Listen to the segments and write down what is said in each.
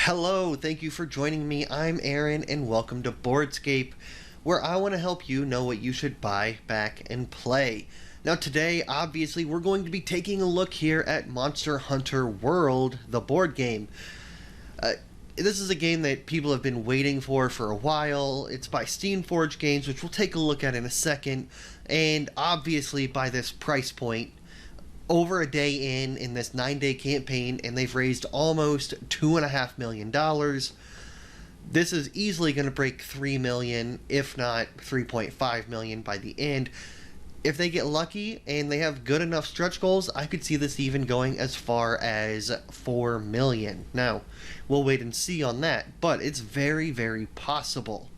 Hello, thank you for joining me. I'm Aaron, and welcome to Boardscape, where I want to help you know what you should buy, back, and play. Now today, obviously, we're going to be taking a look here at Monster Hunter World, the board game. This is a game that people have been waiting for a while. It's by Steamforged Games, which we'll take a look at in a second, and obviously by this price point, over a day in this 9-day campaign, and they've raised almost $2.5 million. This is easily going to break $3 million, if not $3.5 million by the end. If they get lucky and they have good enough stretch goals, I could see this even going as far as $4 million. Now, we'll wait and see on that, but it's very, very possible.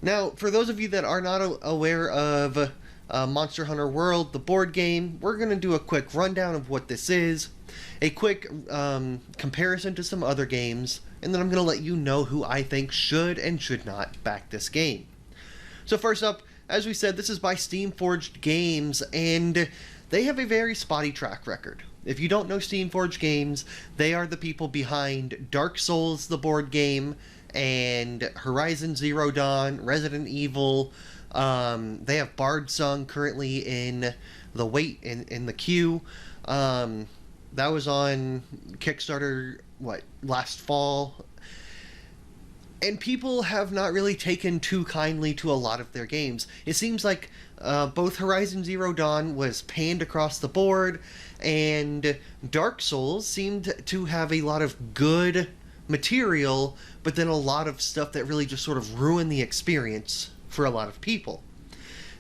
Now, for those of you that are not aware of Monster Hunter World, the board game, we're going to do a quick rundown of what this is, a quick comparison to some other games, and then I'm going to let you know who I think should and should not back this game. So first up, as we said, this is by Steamforged Games, and they have a very spotty track record. If you don't know Steamforged Games, they are the people behind Dark Souls, the board game, and Horizon Zero Dawn, Resident Evil. They have Bard Sung currently in the queue. That was on Kickstarter, last fall? And people have not really taken too kindly to a lot of their games. It seems like both Horizon Zero Dawn was panned across the board, and Dark Souls seemed to have a lot of good material, but then a lot of stuff that really just sort of ruined the experience for a lot of people.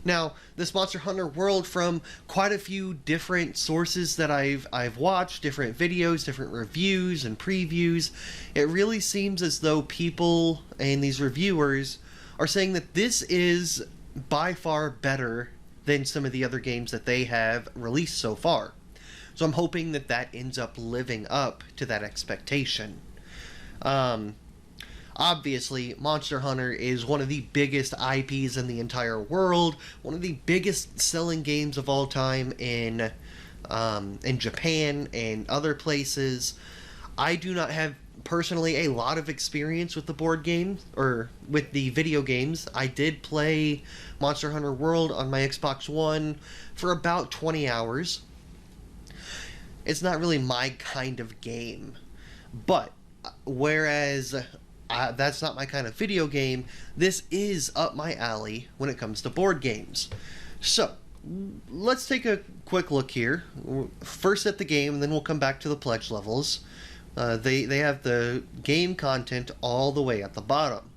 Now, this Monster Hunter World, from quite a few different sources that I've watched, different videos, different reviews and previews, it really seems as though people and these reviewers are saying that this is by far better than some of the other games that they have released so far. So I'm hoping that that ends up living up to that expectation. Obviously, Monster Hunter is one of the biggest IPs in the entire world, one of the biggest selling games of all time in Japan and other places. I do not have personally a lot of experience with the board game or with the video games. I did play Monster Hunter World on my Xbox One for about 20 hours. It's not really my kind of game, but whereas that's not my kind of video game, this is up my alley when it comes to board games. So, let's take a quick look here. First at the game, and then we'll come back to the pledge levels. They have the game content all the way at the bottom.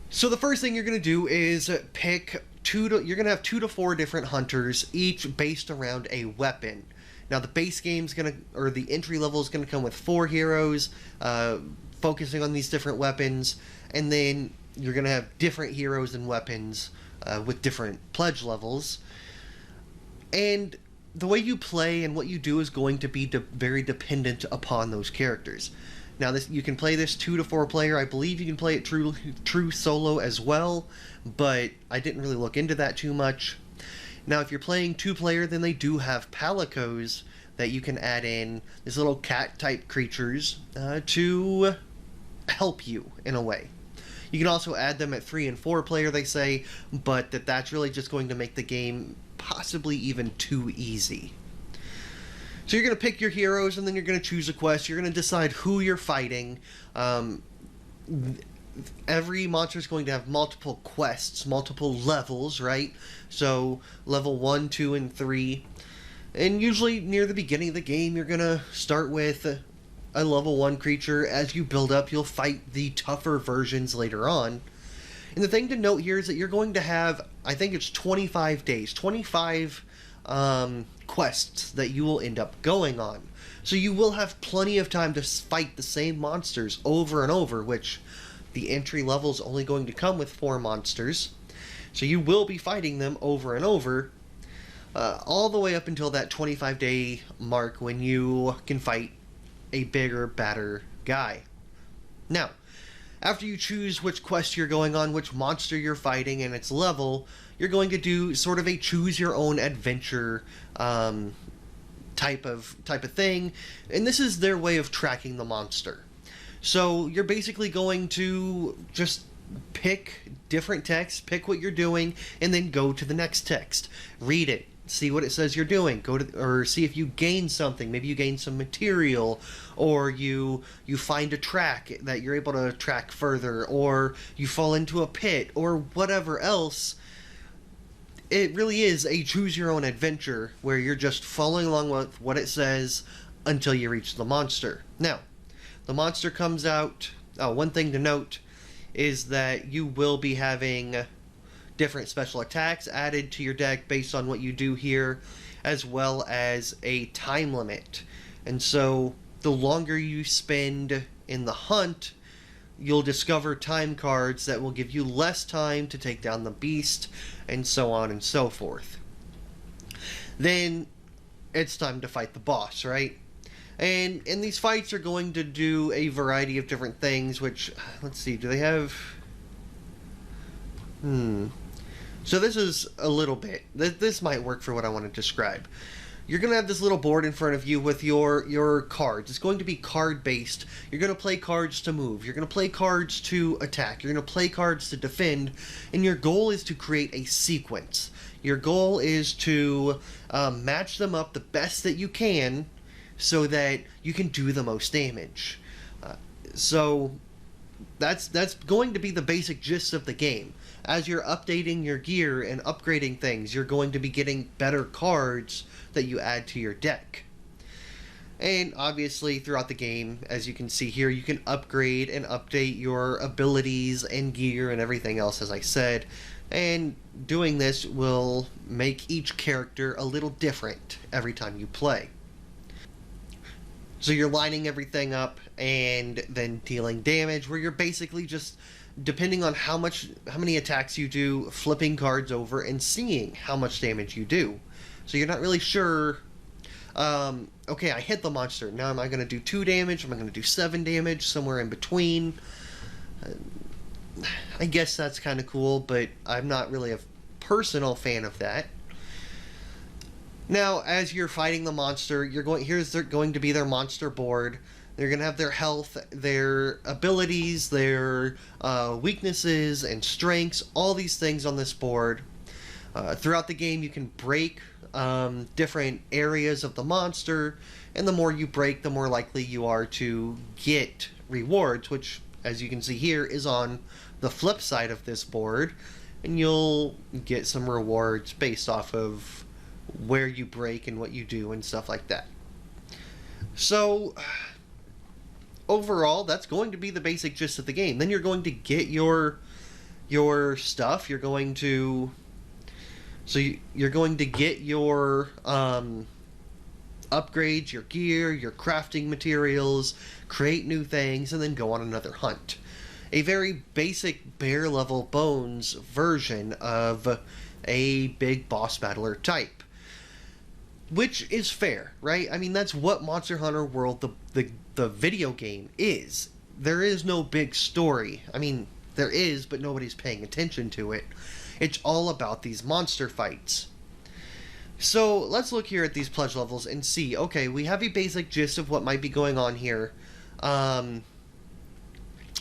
So the first thing you're going to do is pick you're going to have 2 to 4 different hunters, each based around a weapon. Now the base game's the entry level is gonna come with 4 heroes, focusing on these different weapons, and then you're gonna have different heroes and weapons with different pledge levels. And the way you play and what you do is going to be very dependent upon those characters. Now you can play this 2 to 4 player. I believe you can play it true solo as well, but I didn't really look into that too much. Now, if you're playing 2-player, then they do have palicos that you can add in, these little cat-type creatures, to help you, in a way. You can also add them at 3 and 4-player, they say, but that's really just going to make the game possibly even too easy. So you're going to pick your heroes, and then you're going to choose a quest. You're going to decide who you're fighting. Every monster is going to have multiple quests, multiple levels, right? So level 1, 2, and 3. And usually near the beginning of the game, you're going to start with a level 1 creature. As you build up, you'll fight the tougher versions later on. And the thing to note here is that you're going to have, I think it's 25 days, 25 quests that you will end up going on. So you will have plenty of time to fight the same monsters over and over, which the entry level is only going to come with 4 monsters, so you will be fighting them over and over, all the way up until that 25-day mark when you can fight a bigger, badder guy. Now, after you choose which quest you're going on, which monster you're fighting, and its level, you're going to do sort of a choose-your-own-adventure type of thing, and this is their way of tracking the monster. So you're basically going to just pick different text, pick what you're doing, and then go to the next text. Read it, see what it says you're doing. Or see if you gain something. Maybe you gain some material, or you find a track that you're able to track further, or you fall into a pit, or whatever else. It really is a choose your own adventure where you're just following along with what it says until you reach the monster. Now, the monster comes out. One thing to note is that you will be having different special attacks added to your deck based on what you do here, as well as a time limit. And so the longer you spend in the hunt, you'll discover time cards that will give you less time to take down the beast, and so on and so forth. Then it's time to fight the boss, right? And these fights are going to do a variety of different things, which, let's see, do they have... So this is a little bit... This might work for what I want to describe. You're going to have this little board in front of you with your cards. It's going to be card-based. You're going to play cards to move. You're going to play cards to attack. You're going to play cards to defend. And your goal is to create a sequence. Your goal is to match them up the best that you can, so that you can do the most damage. So that's going to be the basic gist of the game. As you're updating your gear and upgrading things, you're going to be getting better cards that you add to your deck. And obviously throughout the game, as you can see here, you can upgrade and update your abilities and gear and everything else, as I said. And doing this will make each character a little different every time you play. So you're lining everything up and then dealing damage, where you're basically just, depending on how many attacks you do, flipping cards over and seeing how much damage you do. So you're not really sure, okay, I hit the monster. Now am I going to do 2 damage? Am I going to do 7 damage? Somewhere in between. I guess that's kind of cool, but I'm not really a personal fan of that. Now, as you're fighting the monster, here's going to be their monster board. They're going to have their health, their abilities, their weaknesses and strengths, all these things on this board. Throughout the game, you can break different areas of the monster, and the more you break, the more likely you are to get rewards, which, as you can see here, is on the flip side of this board, and you'll get some rewards based off of where you break and what you do and stuff like that. So overall, that's going to be the basic gist of the game. Then you're going to get your stuff. You're going to get your upgrades, your gear, your crafting materials, create new things, and then go on another hunt. A very basic bare level bones version of a big boss battler type. Which is fair, right? I mean, that's what Monster Hunter World, the video game, is. There is no big story. I mean, there is, but nobody's paying attention to it. It's all about these monster fights. So, let's look here at these pledge levels and see, okay, we have a basic gist of what might be going on here.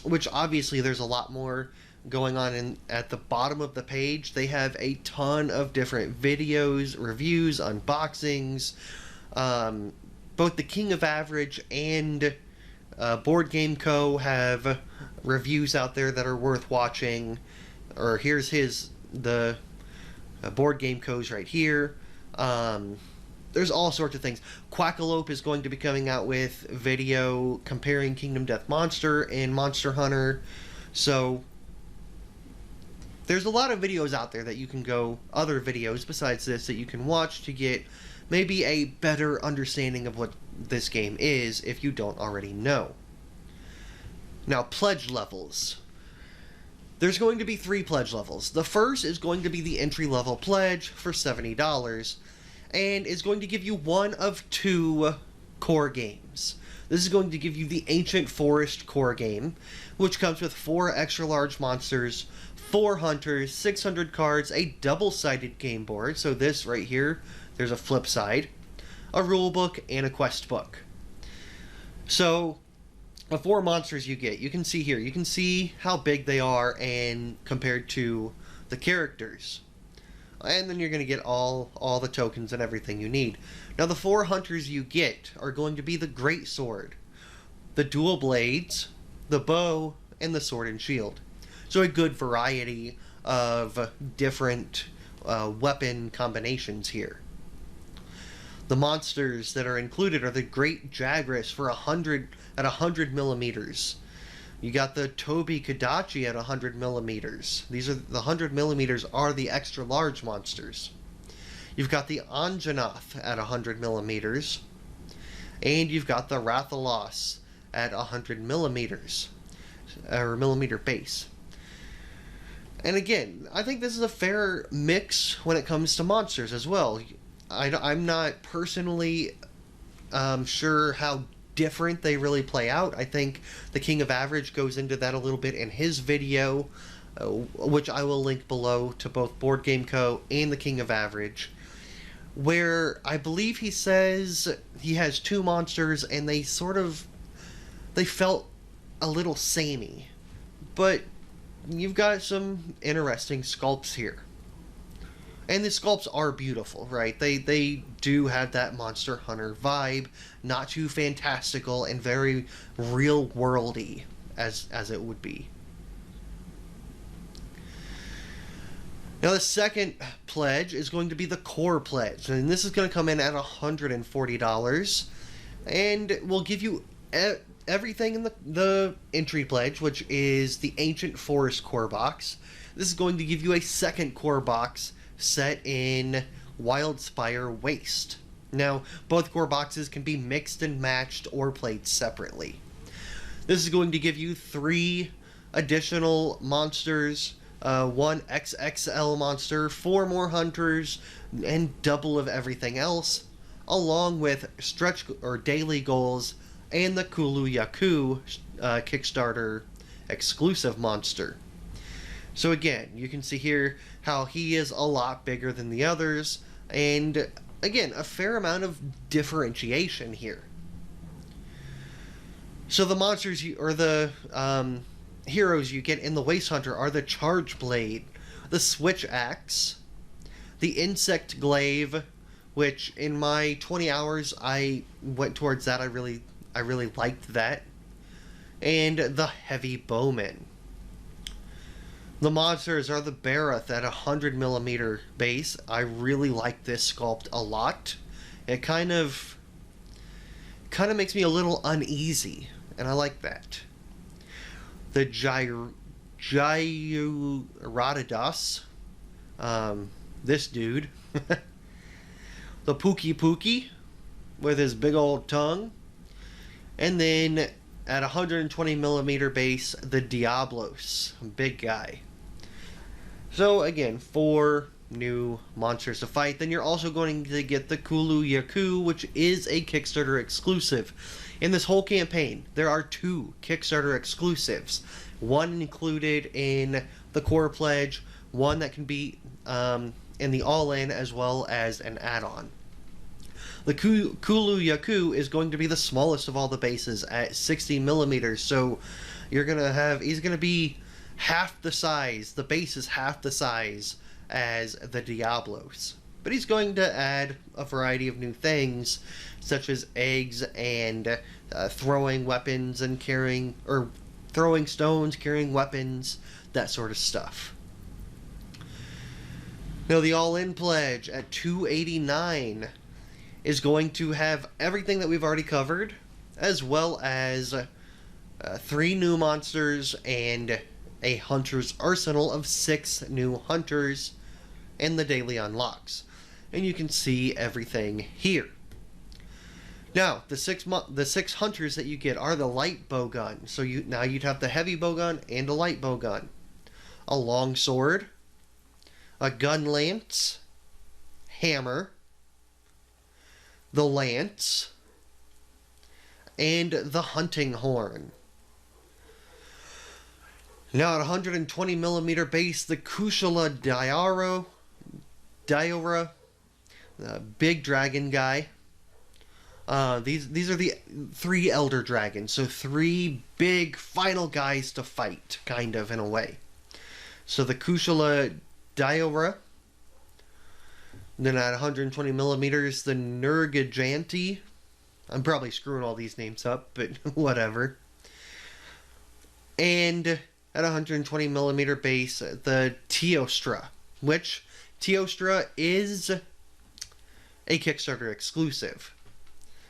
Which, obviously, there's a lot more going on at the bottom of the page. They have a ton of different videos, reviews, unboxings. Both the King of Average and Board Game Co. have reviews out there that are worth watching. Or here's the Board Game Co.'s right here. There's all sorts of things. Quackalope is going to be coming out with video comparing Kingdom Death Monster and Monster Hunter. So there's a lot of videos out there that you can other videos besides this that you can watch to get maybe a better understanding of what this game is if you don't already know. Now, pledge levels. There's going to be 3 pledge levels. The first is going to be the entry-level pledge for $70, and is going to give you one of 2 core games. This is going to give you the Ancient Forest core game, which comes with 4 extra-large monsters, 4 hunters, 600 cards, a double-sided game board. So this right here, there's a flip side. a rule book, and a quest book. So the 4 monsters you get, you can see here, you can see how big they are and compared to the characters. And then you're going to get all the tokens and everything you need. Now the 4 hunters you get are going to be the Great Sword, the Dual Blades, the Bow, and the Sword and Shield. So a good variety of different weapon combinations here. The monsters that are included are the Great Jagras for 100 millimeters. You got the Tobi Kadachi at 100 millimeters. These are the 100 millimeters are the extra large monsters. You've got the Anjanath at 100 millimeters, and you've got the Rathalos at 100 millimeters, or millimeter base. And again, I think this is a fair mix when it comes to monsters as well. I'm not personally sure how different they really play out. I think the King of Average goes into that a little bit in his video, which I will link below to both Board Game Co. and the King of Average, where I believe he says he has 2 monsters and they felt a little samey. But you've got some interesting sculpts here. And the sculpts are beautiful, right? They do have that Monster Hunter vibe, not too fantastical and very real-worldy as it would be. Now the second pledge is going to be the Core Pledge, and this is going to come in at $140, and will give you everything in the entry pledge, which is the Ancient Forest Core Box. This is going to give you a second core box set in Wildspire Waste. Now, both core boxes can be mixed and matched or played separately. This is going to give you 3 additional monsters, 1 XXL monster, 4 more hunters, and double of everything else, along with stretch or daily goals and the Kulu Yaku Kickstarter exclusive monster. So again, you can see here how he is a lot bigger than the others, and again, a fair amount of differentiation here. So the monsters or the heroes you get in the Waste Hunter are the Charge Blade, the Switch Axe, the Insect Glaive, which in my 20 hours I went towards that. I really liked that, and the Heavy Bowman. The monsters are the Barroth at 100 millimeter base. I really like this sculpt a lot. It kind of makes me a little uneasy, and I like that. The Gyuradus, this dude. The Pookie Pookie with his big old tongue. And then at 120 millimeter base, the Diablos, big guy. So again, 4 new monsters to fight. Then you're also going to get the Kulu Yaku, which is a Kickstarter exclusive. In this whole campaign, there are 2 Kickstarter exclusives. One included in the core pledge, one that can be in the all-in as well as an add-on. The Kulu Yaku is going to be the smallest of all the bases at 60 millimeters, so he's going to be half the size, the base is half the size as the Diablos. But he's going to add a variety of new things, such as eggs and throwing weapons and throwing stones, carrying weapons, that sort of stuff. Now the all-in pledge at $289 is going to have everything that we've already covered, as well as 3 new monsters and a hunter's arsenal of 6 new hunters and the daily unlocks. And you can see everything here. Now, the 6 hunters that you get are the light bowgun. So now you'd have the heavy bowgun and a light bowgun, a long sword, a gun lance, hammer, the lance, and the hunting horn. Now at 120 millimeter base, the Kushala Diora, the big dragon guy, These are the 3 Elder Dragons, so 3 big final guys to fight, kind of, in a way. So the Kushala Daora, then at 120 millimeters, the Nurgajanti. I'm probably screwing all these names up, but whatever. And at 120 millimeter base, the Teostra, which Teostra is a Kickstarter exclusive.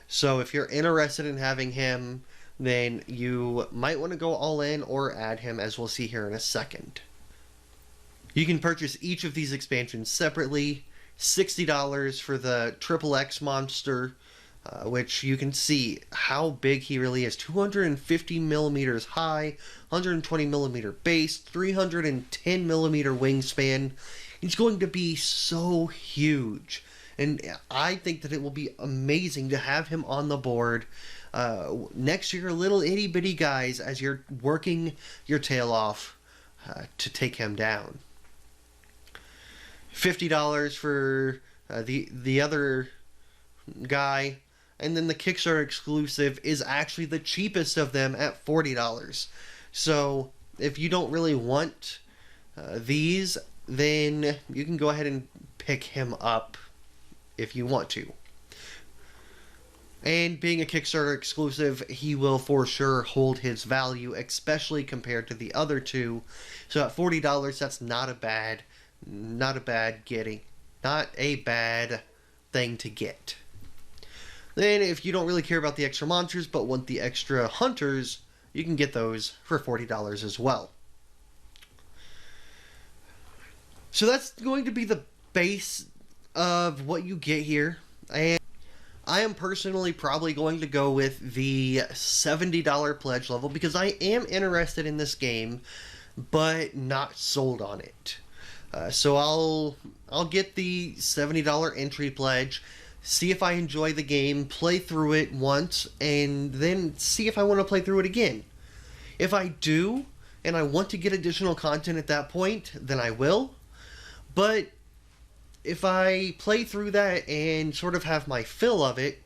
So if you're interested in having him, then you might want to go all in or add him, as we'll see here in a second. You can purchase each of these expansions separately. $60 for the Triple X monster, which you can see how big he really is. 250 millimeters high, 120 millimeter base, 310 millimeter wingspan. He's going to be so huge. And I think that it will be amazing to have him on the board next to your little itty bitty guys as you're working your tail off to take him down. $50 for the other guy, and then the Kickstarter exclusive is actually the cheapest of them at $40. So if you don't really want these, then you can go ahead and pick him up if you want to. And being a Kickstarter exclusive, he will for sure hold his value, especially compared to the other two. So at $40, that's not a bad thing to get. Then if you don't really care about the extra monsters but want the extra hunters, you can get those for $40 as well. So that's going to be the base of what you get here. And I am personally probably going to go with the $70 pledge level because I am interested in this game but not sold on it. So I'll get the $70 entry pledge, see if I enjoy the game, play through it once, and then see if I want to play through it again. If I do, and I want to get additional content at that point, then I will. But if I play through that and sort of have my fill of it,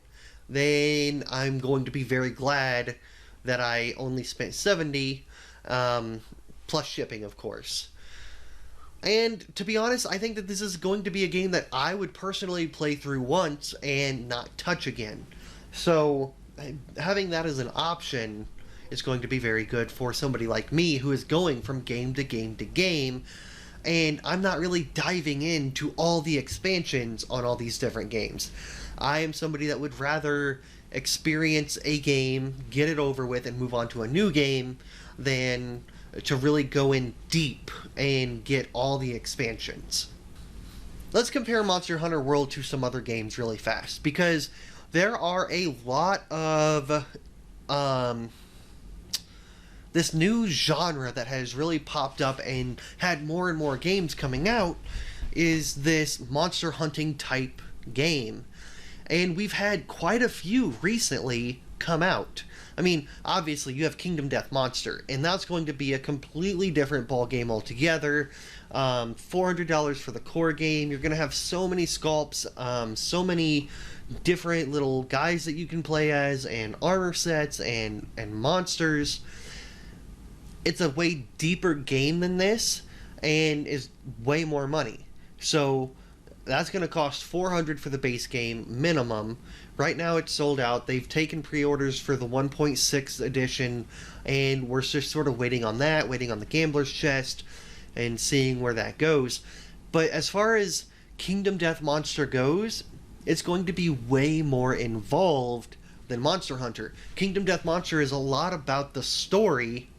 then I'm going to be very glad that I only spent $70, plus shipping, of course. And to be honest, I think that this is going to be a game that I would personally play through once and not touch again. So having that as an option is going to be very good for somebody like me who is going from game to game to game, and I'm not really diving into all the expansions on all these different games. I am somebody that would rather experience a game, get it over with, and move on to a new game than to really go in deep and get all the expansions. Let's compare Monster Hunter World to some other games really fast, because there are a lot of this new genre that has really popped up and had more and more games coming out is this monster hunting type game. And we've had quite a few recently come out. I mean, obviously you have Kingdom Death Monster, and that's going to be a completely different ball game altogether. $400 for the core game. You're going to have so many sculpts, so many different little guys that you can play as, and armor sets, and monsters. It's a way deeper game than this, and is way more money. So that's going to cost $400 for the base game minimum. Right now it's sold out. They've taken pre-orders for the 1.6 edition, and we're just sort of waiting on that, waiting on the Gambler's Chest, and seeing where that goes. But as far as Kingdom Death Monster goes, it's going to be way more involved than Monster Hunter. Kingdom Death Monster is a lot about the story,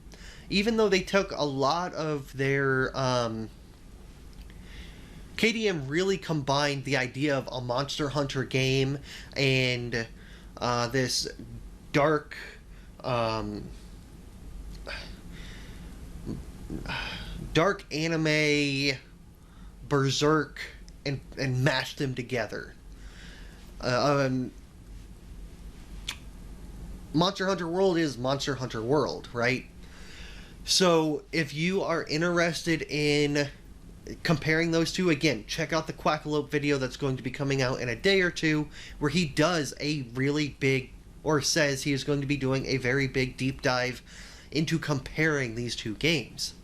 even though they took a lot of their KDM really combined the idea of a Monster Hunter game and this dark anime berserk and mashed them together. Monster Hunter World is Monster Hunter World, right? So if you are interested in Comparing those two, again, check out the Quackalope video that's going to be coming out in a day or two, where he does a really big, or says he is going to be doing a very big deep dive into comparing these two games.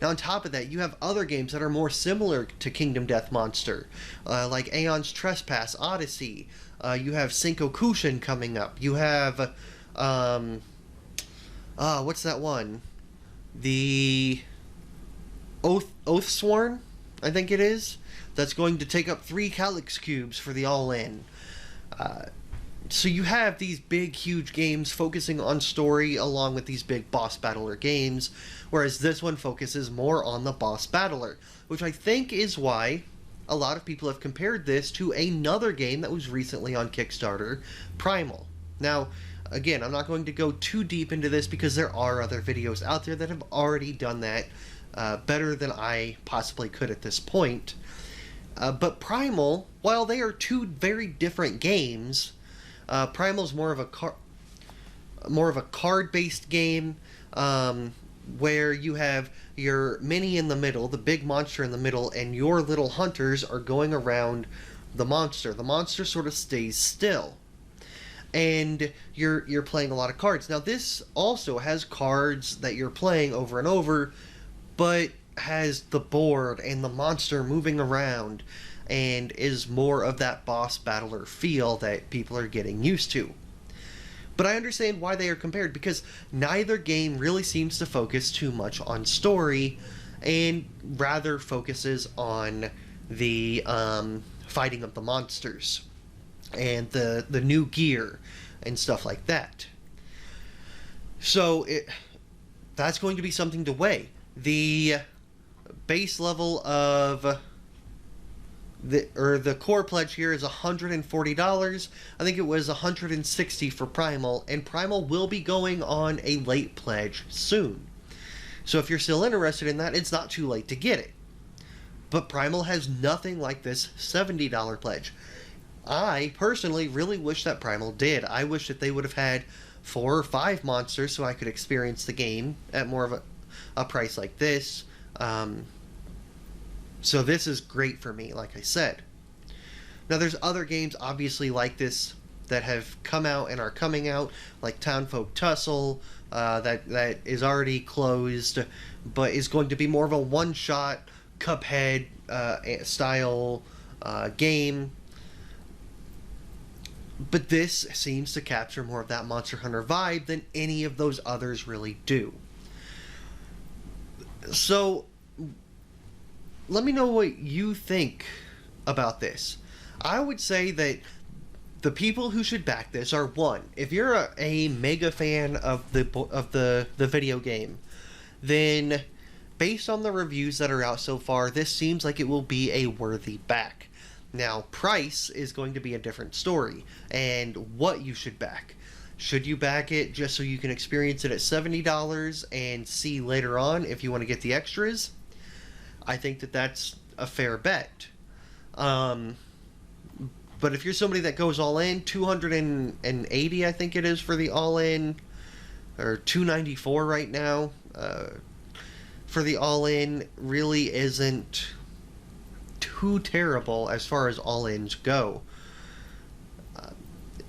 Now, on top of that, you have other games that are more similar to Kingdom Death Monster, like Aeon's Trespass Odyssey. You have Senkokushin coming up. You have, what's that one? The Oathsworn, I think it is. That's going to take up 3 Calyx Cubes for the all-in. So you have these big, huge games focusing on story along with these big boss battler games, whereas this one focuses more on the boss battler, which I think is why a lot of people have compared this to another game that was recently on Kickstarter, Primal. Now, again, I'm not going to go too deep into this because there are other videos out there that have already done that better than I possibly could at this point. But Primal, while they are two very different games, Primal's more of a card-based game, where you have your mini in the middle, the big monster in the middle, and your little hunters are going around the monster. The monster sort of stays still, and you're playing a lot of cards. Now, this also has cards that you're playing over and over, but has the board and the monster moving around, and is more of that boss battler feel that people are getting used to. But I understand why they are compared, because neither game really seems to focus too much on story, and rather focuses on the fighting of the monsters, and the new gear, and stuff like that. So that's going to be something to weigh. The base level of the core pledge here is $140. I think it was $160 for Primal, and Primal will be going on a late pledge soon. So if you're still interested in that, it's not too late to get it. But Primal has nothing like this $70 pledge. I personally really wish that Primal did. I wish that they would have had 4 or 5 monsters so I could experience the game at more of a price like this. So this is great for me, like I said. Now, there's other games, obviously, like this that have come out and are coming out, like Townfolk Tussle, that is already closed, but is going to be more of a one-shot Cuphead style game. But this seems to capture more of that Monster Hunter vibe than any of those others really do. So, let me know what you think about this. I would say that the people who should back this are, one, if you're a mega fan of the video game, then based on the reviews that are out so far, this seems like it will be a worthy back. Now, price is going to be a different story, and what you should back. Should you back it just so you can experience it at $70 and see later on if you want to get the extras? I think that that's a fair bet. But if you're somebody that goes all in, $280 I think it is for the all in, or $294 right now for the all in, really isn't too terrible as far as all ins go.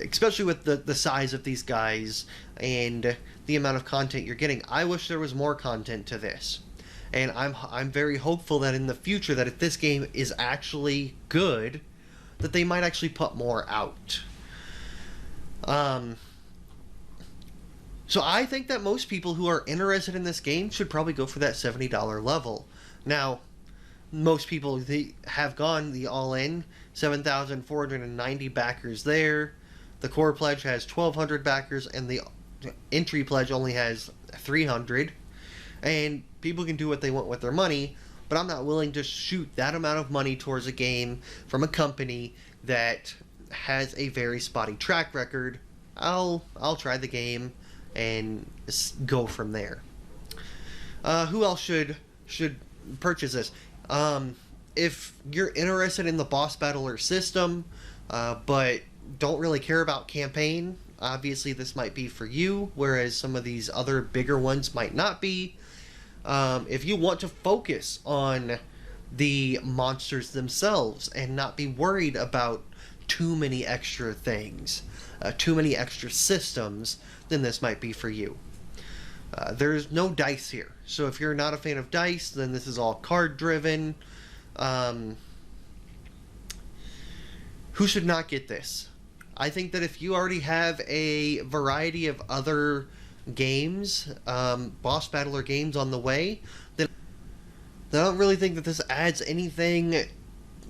Especially with the size of these guys and the amount of content you're getting. I wish there was more content to this. And I'm very hopeful that in the future, that if this game is actually good, that they might actually put more out. So I think that most people who are interested in this game should probably go for that $70 level. Now, most people they have gone the all-in, 7,490 backers there. The core pledge has 1,200 backers, and the entry pledge only has 300. And people can do what they want with their money, but I'm not willing to shoot that amount of money towards a game from a company that has a very spotty track record. I'll try the game and go from there. Who else should purchase this? If you're interested in the boss battler system, but don't really care about campaign, obviously this might be for you, whereas some of these other bigger ones might not be. If you want to focus on the monsters themselves and not be worried about too many extra things, too many extra systems, then this might be for you. There's no dice here, so if you're not a fan of dice, then this is all card driven. Who should not get this? I think that if you already have a variety of other games, boss battler games on the way, then I don't really think that this adds anything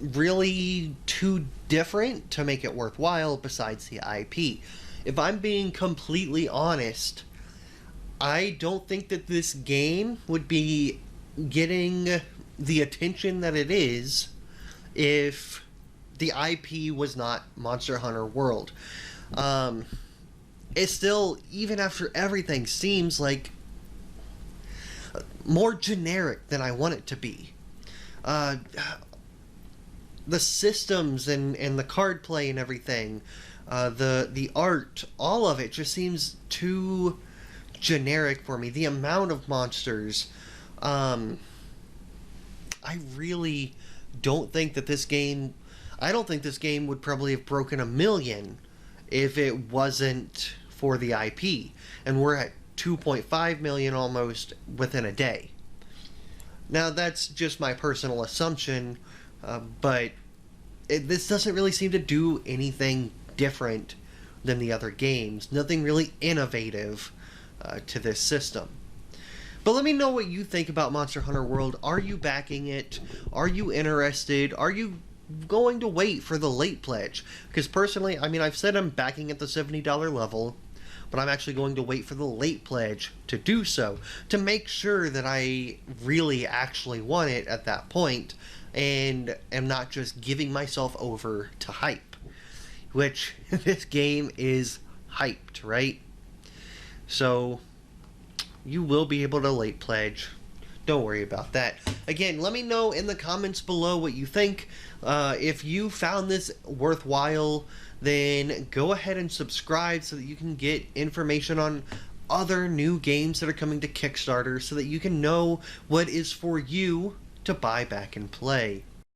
really too different to make it worthwhile besides the IP. If I'm being completely honest, I don't think that this game would be getting the attention that it is if the IP was not Monster Hunter World. It still, even after everything, seems like more generic than I want it to be. The systems and the card play and everything, the art, all of it just seems too generic for me. The amount of monsters, I really don't think that this game, I don't think this game would probably have broken 1 million if it wasn't for the IP. And we're at 2.5 million almost within a day. Now that's just my personal assumption, but this doesn't really seem to do anything different than the other games. Nothing really innovative to this system. But let me know what you think about Monster Hunter World. Are you backing it? Are you interested? Are you going to wait for the late pledge? Because personally, I mean, I've said I'm backing at the $70 level, but I'm actually going to wait for the late pledge to do so, to make sure that I really actually want it at that point and am not just giving myself over to hype, which this game is hyped, right? So you will be able to late pledge. Don't worry about that. Again, let me know in the comments below what you think. If you found this worthwhile, then go ahead and subscribe so that you can get information on other new games that are coming to Kickstarter, so that you can know what is for you to buy back and play.